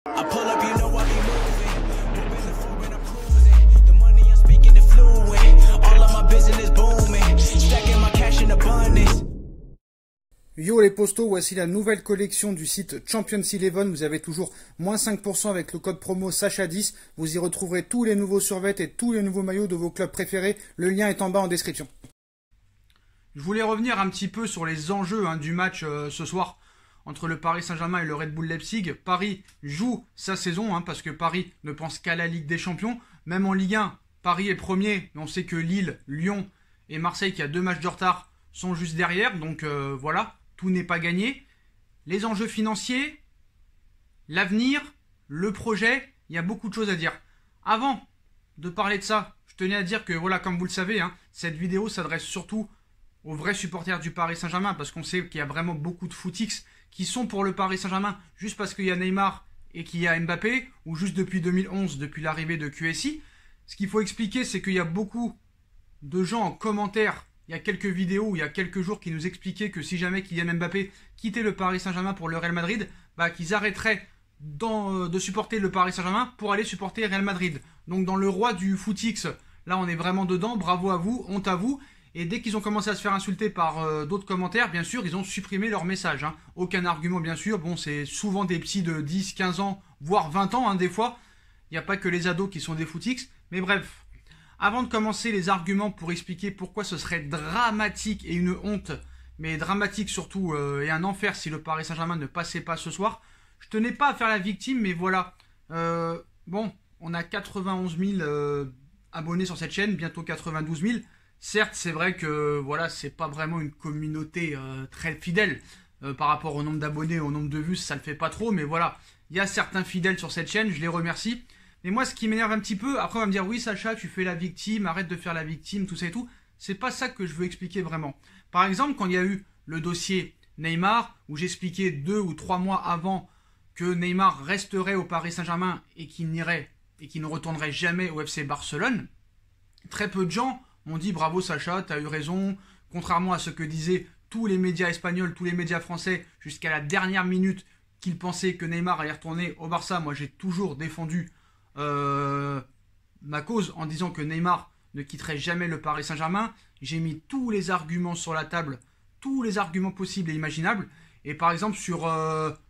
I pull up, you know I be moving. Moving the foreign, I'm cruising. The money I'm speaking is fluent. All of my business booming. Stacking my cash in abundance. Yo les postos, voici la nouvelle collection du site Champions 11. Vous avez toujours moins 5% avec le code promo Sacha10. Vous y retrouverez tous les nouveaux survêts et tous les nouveaux maillots de vos clubs préférés. Le lien est en bas en description. Je voulais revenir un petit peu sur les enjeux du match ce soir entre le Paris Saint-Germain et le Red Bull Leipzig. Paris joue sa saison parce que Paris ne pense qu'à la Ligue des Champions. Même en Ligue 1, Paris est premier. Mais on sait que Lille, Lyon et Marseille, qui a 2 matchs de retard, sont juste derrière. Donc voilà, tout n'est pas gagné. Les enjeux financiers, l'avenir, le projet, il y a beaucoup de choses à dire. Avant de parler de ça, je tenais à dire que voilà, comme vous le savez, cette vidéo s'adresse surtout aux vrais supporters du Paris Saint-Germain, parce qu'on sait qu'il y a vraiment beaucoup de footix qui sont pour le Paris Saint-Germain juste parce qu'il y a Neymar et qu'il y a Mbappé, ou juste depuis 2011, depuis l'arrivée de QSI. Ce qu'il faut expliquer, c'est qu'il y a beaucoup de gens en commentaire, il y a quelques vidéos, il y a quelques jours, qui nous expliquaient que si jamais Kylian Mbappé quittait le Paris Saint-Germain pour le Real Madrid, qu'ils arrêteraient de supporter le Paris Saint-Germain pour aller supporter Real Madrid. Donc dans le roi du footix, là on est vraiment dedans, bravo à vous, honte à vous. Et dès qu'ils ont commencé à se faire insulter par d'autres commentaires, bien sûr, ils ont supprimé leur message. Aucun argument, bien sûr. Bon, c'est souvent des petits de 10, 15 ans, voire 20 ans, des fois. Il n'y a pas que les ados qui sont des footix. Mais bref, avant de commencer les arguments pour expliquer pourquoi ce serait dramatique et une honte, mais dramatique surtout et un enfer si le Paris Saint-Germain ne passait pas ce soir, je tenais pas à faire la victime, mais voilà. Bon, on a 91 000 abonnés sur cette chaîne, bientôt 92 000. Certes, c'est vrai que voilà, c'est pas vraiment une communauté très fidèle par rapport au nombre d'abonnés, au nombre de vues, ça le fait pas trop, mais voilà, il y a certains fidèles sur cette chaîne, je les remercie. Mais moi, ce qui m'énerve un petit peu, après on va me dire oui Sacha, tu fais la victime, arrête de faire la victime, tout ça et tout. C'est pas ça que je veux expliquer vraiment. Par exemple, quand il y a eu le dossier Neymar, où j'expliquais 2 ou 3 mois avant que Neymar resterait au Paris Saint-Germain et qu'il n'irait et qu'il ne retournerait jamais au FC Barcelone, très peu de gens on dit bravo Sacha, t'as eu raison, contrairement à ce que disaient tous les médias espagnols, tous les médias français, jusqu'à la dernière minute qu'ils pensaient que Neymar allait retourner au Barça. Moi j'ai toujours défendu ma cause en disant que Neymar ne quitterait jamais le Paris Saint-Germain. J'ai mis tous les arguments sur la table, tous les arguments possibles et imaginables. Et par exemple sur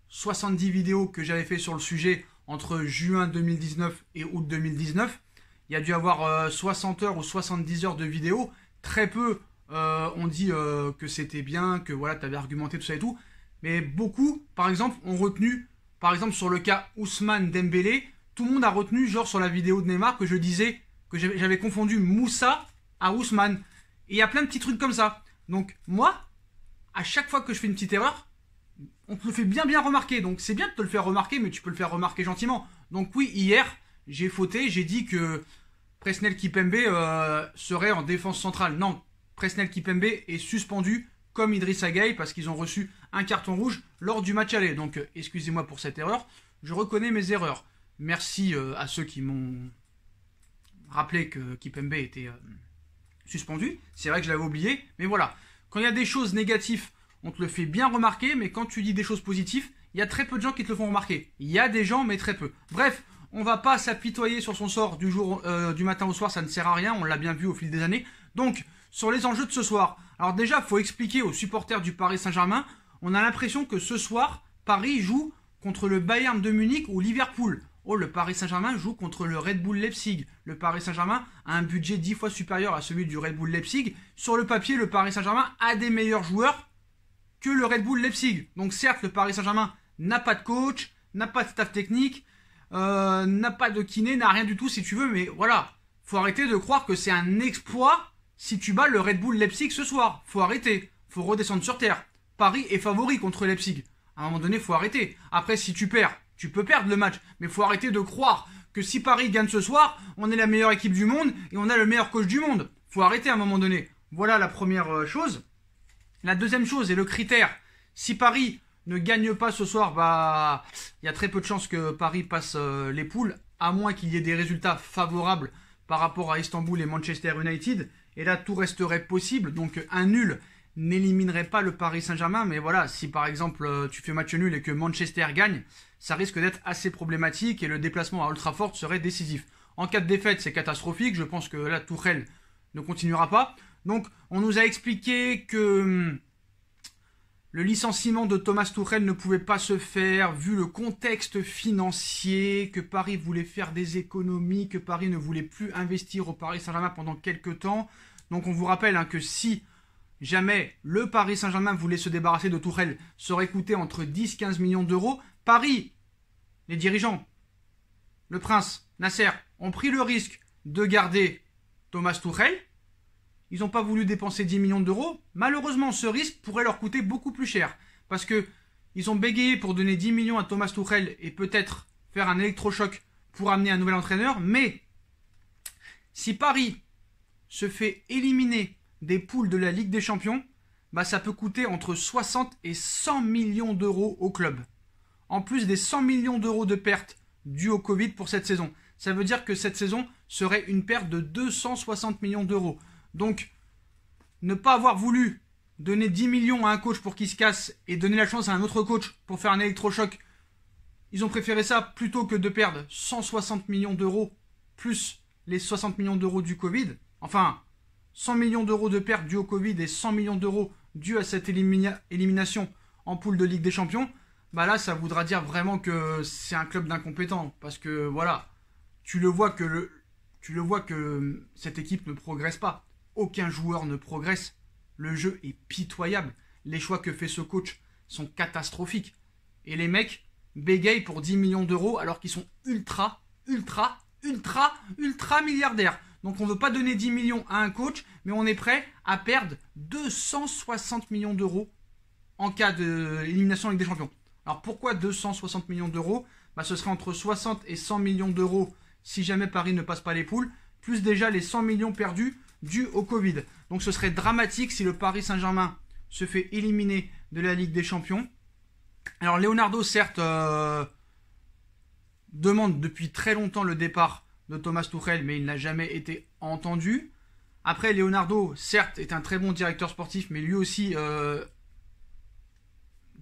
70 vidéos que j'avais fait sur le sujet entre juin 2019 et août 2019, il y a dû avoir 60 heures ou 70 heures de vidéo. Très peu ont dit que c'était bien, que voilà, tu avais argumenté tout ça et tout. Mais beaucoup, par exemple, ont retenu, par exemple sur le cas Ousmane Dembélé, tout le monde a retenu, genre sur la vidéo de Neymar, que je disais que j'avais confondu Moussa à Ousmane. Et il y a plein de petits trucs comme ça. Donc moi, à chaque fois que je fais une petite erreur, on te le fait bien remarquer. Donc c'est bien de te le faire remarquer, mais tu peux le faire remarquer gentiment. Donc oui, hier, j'ai fauté, j'ai dit que Presnel Kimpembe serait en défense centrale. Non, Presnel Kimpembe est suspendu comme Idrissa Gueye parce qu'ils ont reçu un carton rouge lors du match aller. Donc excusez-moi pour cette erreur, je reconnais mes erreurs. Merci à ceux qui m'ont rappelé que Kimpembe était suspendu. C'est vrai que je l'avais oublié, mais voilà. Quand il y a des choses négatives, on te le fait bien remarquer, mais quand tu dis des choses positives, il y a très peu de gens qui te le font remarquer. Il y a des gens, mais très peu. Bref, on va pas s'apitoyer sur son sort du matin au soir, ça ne sert à rien, on l'a bien vu au fil des années. Donc, sur les enjeux de ce soir. Alors déjà, il faut expliquer aux supporters du Paris Saint-Germain, on a l'impression que ce soir, Paris joue contre le Bayern de Munich ou Liverpool. Oh, le Paris Saint-Germain joue contre le Red Bull Leipzig. Le Paris Saint-Germain a un budget 10 fois supérieur à celui du Red Bull Leipzig. Sur le papier, le Paris Saint-Germain a des meilleurs joueurs que le Red Bull Leipzig. Donc certes, le Paris Saint-Germain n'a pas de coach, n'a pas de staff technique, n'a pas de kiné, n'a rien du tout si tu veux, mais voilà, faut arrêter de croire que c'est un exploit si tu bats le Red Bull Leipzig ce soir. Faut arrêter, faut redescendre sur terre. Paris est favori contre Leipzig. À un moment donné, faut arrêter. Après, si tu perds, tu peux perdre le match, mais faut arrêter de croire que si Paris gagne ce soir, on est la meilleure équipe du monde et on a le meilleur coach du monde. Faut arrêter à un moment donné. Voilà la première chose. La deuxième chose et le critère, si Paris ne gagne pas ce soir, il y a très peu de chances que Paris passe les poules, à moins qu'il y ait des résultats favorables par rapport à Istanbul et Manchester United. Et là, tout resterait possible. Donc un nul n'éliminerait pas le Paris Saint-Germain, mais voilà, si par exemple tu fais match nul et que Manchester gagne, ça risque d'être assez problématique et le déplacement à Old Trafford serait décisif. En cas de défaite, c'est catastrophique, je pense que là, Tuchel ne continuera pas. Donc, on nous a expliqué que le licenciement de Thomas Tuchel ne pouvait pas se faire vu le contexte financier, que Paris voulait faire des économies, que Paris ne voulait plus investir au Paris Saint-Germain pendant quelques temps. Donc, on vous rappelle que si jamais le Paris Saint-Germain voulait se débarrasser de Tuchel, ça aurait coûté entre 10-15 millions d'euros. Paris, les dirigeants, le prince, Nasser, ont pris le risque de garder Thomas Tuchel. Ils n'ont pas voulu dépenser 10 millions d'euros. Malheureusement, ce risque pourrait leur coûter beaucoup plus cher. Parce que ils ont bégayé pour donner 10 millions à Thomas Tuchel et peut-être faire un électrochoc pour amener un nouvel entraîneur. Mais si Paris se fait éliminer des poules de la Ligue des Champions, bah ça peut coûter entre 60 et 100 millions d'euros au club. En plus des 100 millions d'euros de pertes dues au Covid pour cette saison. Ça veut dire que cette saison serait une perte de 260 millions d'euros. Donc, ne pas avoir voulu donner 10 millions à un coach pour qu'il se casse et donner la chance à un autre coach pour faire un électrochoc, ils ont préféré ça plutôt que de perdre 160 millions d'euros plus les 60 millions d'euros du Covid. Enfin, 100 millions d'euros de pertes dues au Covid et 100 millions d'euros dus à cette élimination en poule de Ligue des Champions. Bah là, ça voudra dire vraiment que c'est un club d'incompétents. Parce que, voilà, tu le vois que cette équipe ne progresse pas. Aucun joueur ne progresse. Le jeu est pitoyable. Les choix que fait ce coach sont catastrophiques. Et les mecs bégayent pour 10 millions d'euros alors qu'ils sont ultra milliardaires. Donc on ne veut pas donner 10 millions à un coach, mais on est prêt à perdre 260 millions d'euros en cas d'élimination en Ligue des Champions. Alors pourquoi 260 millions d'euros ? Bah, ce serait entre 60 et 100 millions d'euros si jamais Paris ne passe pas les poules, plus déjà les 100 millions perdus dus au Covid. Donc ce serait dramatique si le Paris Saint-Germain se fait éliminer de la Ligue des Champions. Alors Leonardo, certes, demande depuis très longtemps le départ de Thomas Tuchel, mais il n'a jamais été entendu. Après, Leonardo, certes, est un très bon directeur sportif, mais lui aussi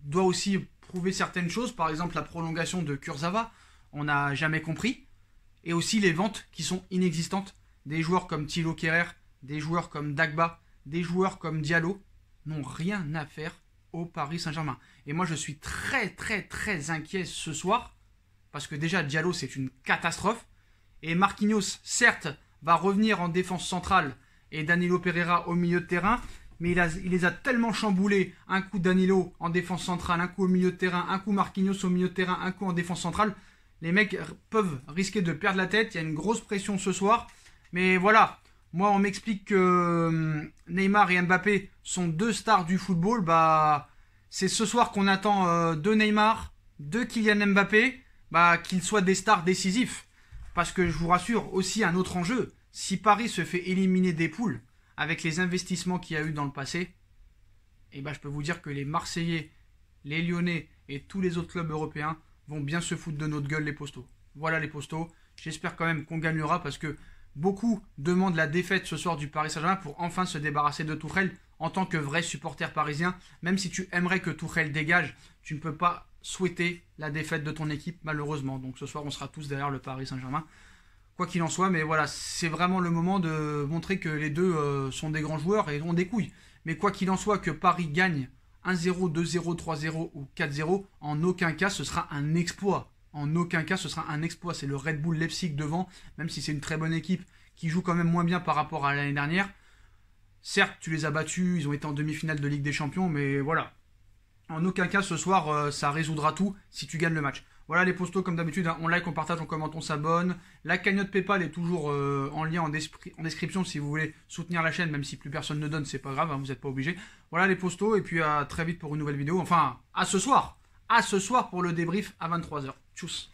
doit aussi prouver certaines choses. Par exemple, la prolongation de Kurzawa, on n'a jamais compris. Et aussi les ventes qui sont inexistantes. Des joueurs comme Thilo Kehrer, des joueurs comme Dagba, des joueurs comme Diallo n'ont rien à faire au Paris Saint-Germain. Et moi, je suis très inquiet ce soir, parce que déjà, Diallo, c'est une catastrophe. Et Marquinhos, certes, va revenir en défense centrale et Danilo Pereira au milieu de terrain, mais il les a tellement chamboulés. Un coup Danilo en défense centrale, un coup au milieu de terrain, un coup Marquinhos au milieu de terrain, un coup en défense centrale. Les mecs peuvent risquer de perdre la tête. Il y a une grosse pression ce soir. Mais voilà, moi on m'explique que Neymar et Mbappé sont deux stars du football. Bah, c'est ce soir qu'on attend de Neymar, de Kylian Mbappé, bah, qu'ils soient des stars décisifs. Parce que je vous rassure, aussi un autre enjeu, si Paris se fait éliminer des poules avec les investissements qu'il y a eu dans le passé, et bah, je peux vous dire que les Marseillais, les Lyonnais et tous les autres clubs européens vont bien se foutre de notre gueule, les Postos. Voilà les Postos, j'espère quand même qu'on gagnera parce que beaucoup demandent la défaite ce soir du Paris Saint-Germain pour enfin se débarrasser de Tuchel en tant que vrai supporter parisien. Même si tu aimerais que Tuchel dégage, tu ne peux pas souhaiter la défaite de ton équipe malheureusement. Donc ce soir on sera tous derrière le Paris Saint-Germain. Quoi qu'il en soit, mais voilà, c'est vraiment le moment de montrer que les deux sont des grands joueurs et ont des couilles. Mais quoi qu'il en soit, que Paris gagne 1-0, 2-0, 3-0 ou 4-0, en aucun cas ce sera un exploit. En aucun cas ce sera un exploit. C'est le Red Bull Leipzig devant, même si c'est une très bonne équipe qui joue quand même moins bien par rapport à l'année dernière. Certes, tu les as battus, ils ont été en demi-finale de Ligue des Champions, mais voilà. En aucun cas ce soir, ça résoudra tout si tu gagnes le match. Voilà les Postos, comme d'habitude, hein, on like, on partage, on commente, on s'abonne. La cagnotte Paypal est toujours en lien en description si vous voulez soutenir la chaîne, même si plus personne ne donne, c'est pas grave, hein, vous n'êtes pas obligés. Voilà les Postos, et puis à très vite pour une nouvelle vidéo. Enfin, à ce soir pour le débrief à 23h. Tchuss.